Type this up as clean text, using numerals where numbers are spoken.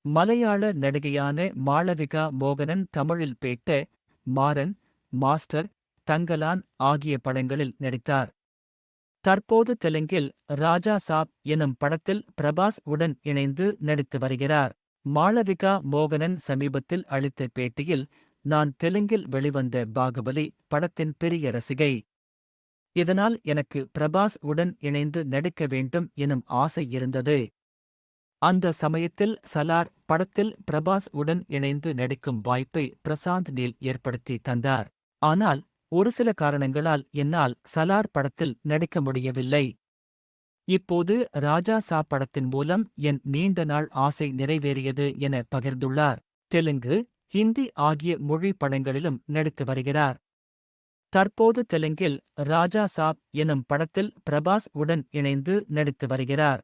மலையாள நடிகையான மாளவிகா மோகனன் தமிழில் பேட்ட, மாறன், மாஸ்டர், தங்கலான் ஆகிய படங்களில் நடித்தார். தற்போது தெலுங்கில் ராஜா சாப் எனும் படத்தில் பிரபாஸ் உடன் இணைந்து நடித்து வருகிறார். மாளவிகா மோகனன் சமீபத்தில் அளித்த பேட்டியில், நான் தெலுங்கில் வெளிவந்த பாகுபலி படத்தின் பெரிய ரசிகை. இதனால் எனக்கு பிரபாஸ் உடன் இணைந்து நடிக்க வேண்டும் எனும் ஆசை இருந்தது. அந்த சமயத்தில் சலார் படத்தில் பிரபாஸ் உடன் இணைந்து நடிக்கும் வாய்ப்பை பிரசாந்த் நீல் ஏற்படுத்தி தந்தார். ஆனால் ஒரு சில காரணங்களால் என்னால் சலார் படத்தில் நடிக்க முடியவில்லை. இப்போது ராஜா சாப் படத்தின் மூலம் என் நீண்ட நாள் ஆசை நிறைவேறியது என பகிர்ந்துள்ளார். தெலுங்கு, ஹிந்தி ஆகிய மொழி படங்களிலும் நடித்து வருகிறார். தற்போது தெலுங்கில் ராஜா சாப் எனும் படத்தில் பிரபாஸ் உடன் இணைந்து நடித்து வருகிறார்.